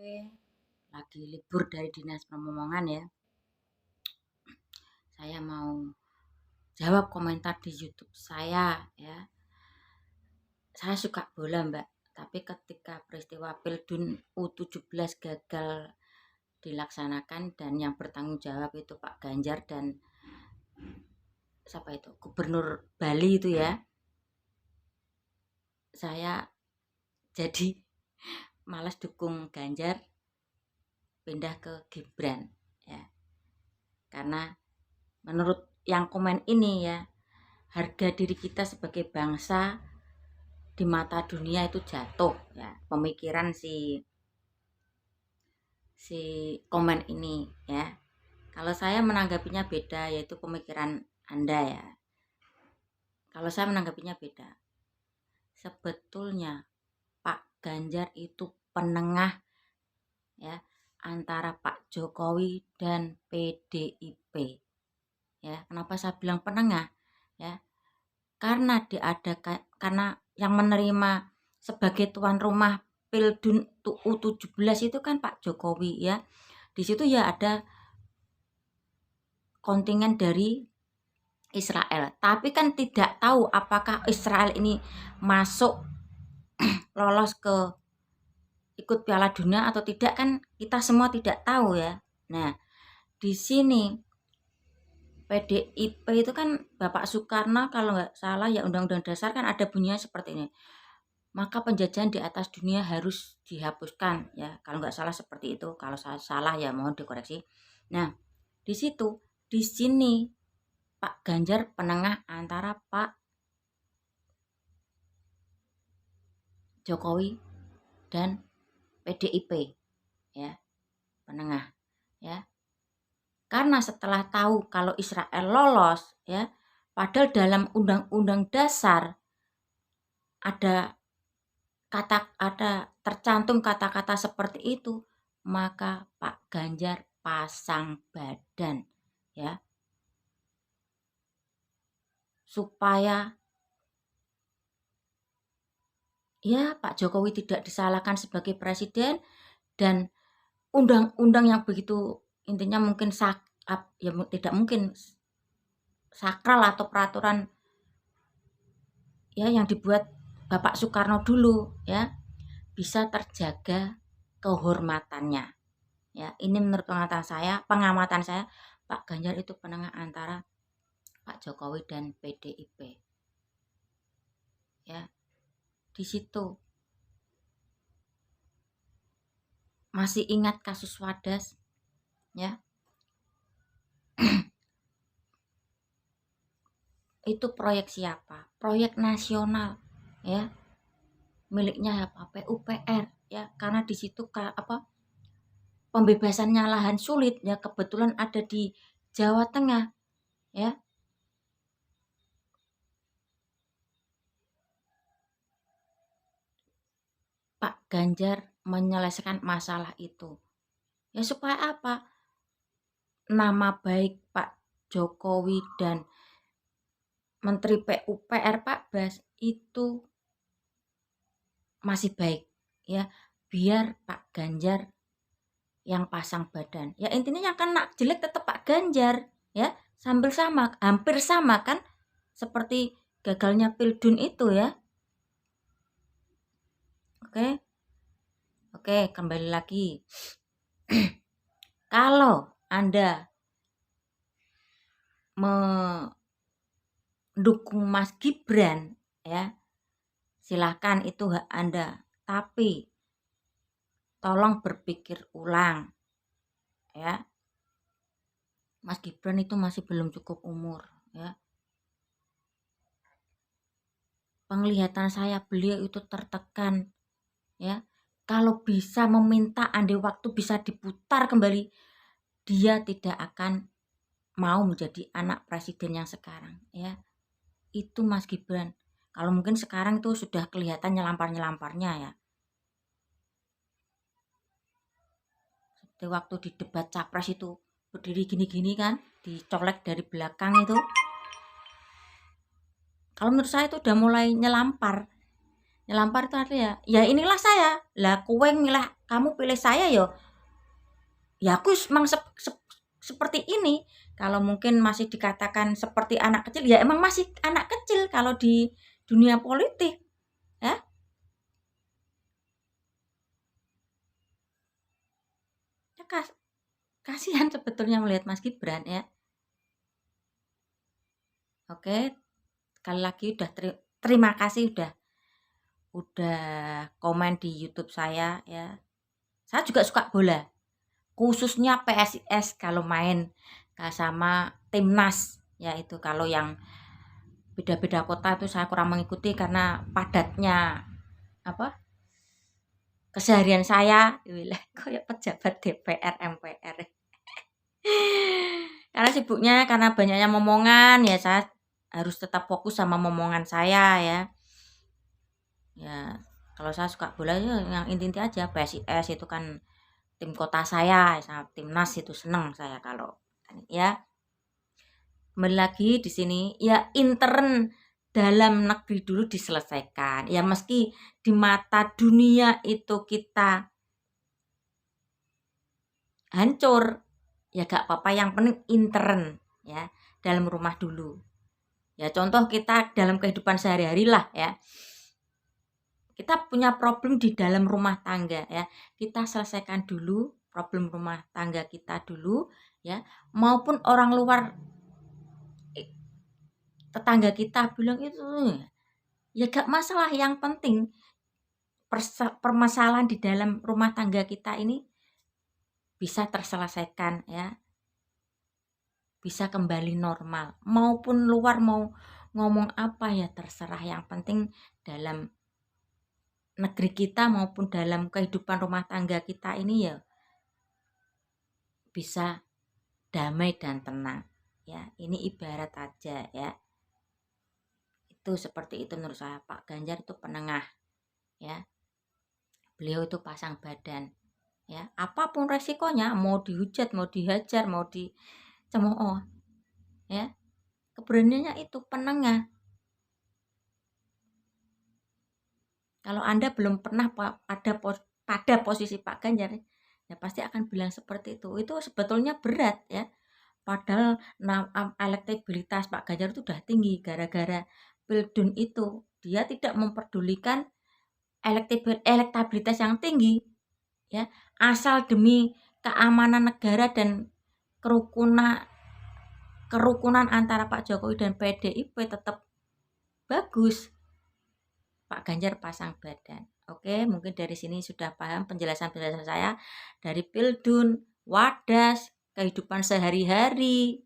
Oke, lagi libur dari dinas permomongan ya. Saya mau jawab komentar di YouTube saya ya. Saya suka bola, Mbak. Tapi ketika peristiwa Pildun U17 gagal dilaksanakan dan yang bertanggung jawab itu Pak Ganjar dan siapa itu? Gubernur Bali itu ya. Saya jadi malas dukung Ganjar, pindah ke Gibran ya. Karena menurut yang komen ini ya, harga diri kita sebagai bangsa di mata dunia itu jatuh ya. Pemikiran si komen ini ya. Kalau saya menanggapinya beda, yaitu pemikiran Anda ya. Kalau saya menanggapinya beda. Sebetulnya Pak Ganjar itu penengah ya antara Pak Jokowi dan PDIP. Ya, kenapa saya bilang penengah? Ya, karena yang menerima sebagai tuan rumah Pildun U17 itu kan Pak Jokowi ya. Di situ ya ada kontingen dari Israel. Tapi kan tidak tahu apakah Israel ini masuk lolos ke ikut Piala Dunia atau tidak, kan kita semua tidak tahu ya. Nah, di sini PDIP itu kan Bapak Soekarno kalau nggak salah ya, Undang-Undang Dasar kan ada bunyinya seperti ini. Maka penjajahan di atas dunia harus dihapuskan ya, kalau nggak salah seperti itu. Kalau saya salah ya mohon dikoreksi. Nah, di situ, di sini Pak Ganjar penengah antara Pak Jokowi dan PDIP ya, penengah ya. Karena setelah tahu kalau Israel lolos ya, padahal dalam Undang-Undang Dasar ada ada tercantum kata-kata seperti itu, maka Pak Ganjar pasang badan ya, supaya ya Pak Jokowi tidak disalahkan sebagai presiden, dan undang-undang yang begitu intinya mungkin ya tidak mungkin sakral atau peraturan ya yang dibuat Bapak Soekarno dulu ya, bisa terjaga kehormatannya ya. Ini menurut pengamatan saya Pak Ganjar itu penengah antara Pak Jokowi dan PDIP ya. Di situ masih ingat kasus Wadas ya. Itu proyek siapa? Proyek nasional ya, miliknya apa? PUPR ya. Karena di situ pembebasannya lahan sulit ya, kebetulan ada di Jawa Tengah ya. Pak Ganjar menyelesaikan masalah itu ya, supaya apa? Nama baik Pak Jokowi dan Menteri PUPR Pak Bas itu masih baik ya, biar Pak Ganjar yang pasang badan ya. Intinya yang kena jelek tetap Pak Ganjar ya, hampir sama kan seperti gagalnya Pildun itu ya. Oke, kembali lagi. Kalau Anda mendukung Mas Gibran ya, silahkan, itu hak Anda. Tapi tolong berpikir ulang ya. Mas Gibran itu masih belum cukup umur ya. Penglihatan saya beliau itu tertekan ya. Kalau bisa meminta andai waktu bisa diputar kembali, dia tidak akan mau menjadi anak presiden yang sekarang ya. Itu Mas Gibran. Kalau mungkin sekarang itu sudah kelihatan nyelampar-nyelamparnya ya. Seperti waktu di debat capres itu berdiri gini-gini kan, dicolek dari belakang itu. Kalau menurut saya itu udah mulai nyelampar Nyelampar itu artinya ya inilah saya. Lah kowe milah kamu pilih saya ya aku emang seperti ini. Kalau mungkin masih dikatakan seperti anak kecil ya emang masih anak kecil kalau di dunia politik ya. Ya kasihan sebetulnya melihat Mas Gibran ya. Oke, sekali lagi terima kasih udah komen di YouTube saya ya. Saya juga suka bola, khususnya PSIS kalau main sama timnas ya. Itu kalau yang beda-beda kota itu saya kurang mengikuti karena padatnya apa keseharian saya wilayah kayak pejabat DPR MPR. Karena sibuknya, karena banyaknya momongan ya, saya harus tetap fokus sama momongan saya ya. Ya, kalau saya suka bola ya yang inti-inti aja. PSIS itu kan tim kota saya, sama timnas itu seneng saya kalau ya. Kembali lagi di sini ya, intern dalam negeri dulu diselesaikan. Ya meski di mata dunia itu kita hancur, ya gak apa-apa, yang penting intern ya dalam rumah dulu. Ya contoh kita dalam kehidupan sehari-hari lah ya. Kita punya problem di dalam rumah tangga ya. Kita selesaikan dulu problem rumah tangga kita dulu ya. Maupun orang luar, tetangga kita bilang itu ya gak masalah, yang penting permasalahan di dalam rumah tangga kita ini bisa terselesaikan ya. Bisa kembali normal. Maupun luar mau ngomong apa ya terserah, yang penting dalam negeri kita maupun dalam kehidupan rumah tangga kita ini ya bisa damai dan tenang ya. Ini ibarat aja ya. Itu seperti itu menurut saya. Pak Ganjar itu penengah ya. Beliau itu pasang badan ya. Apapun resikonya, mau dihujat, mau dihajar, mau dicemooh ya, keberaniannya itu penengah. Kalau Anda belum pernah pada posisi Pak Ganjar ya pasti akan bilang seperti itu. Itu sebetulnya berat ya. Padahal elektabilitas Pak Ganjar itu sudah tinggi gara-gara Pildun itu. Dia tidak memperdulikan elektabilitas yang tinggi ya, asal demi keamanan negara dan kerukunan antara Pak Jokowi dan PDIP tetap bagus, Pak Ganjar pasang badan. Oke, mungkin dari sini sudah paham penjelasan saya dari Pildun, Wadas, kehidupan sehari-hari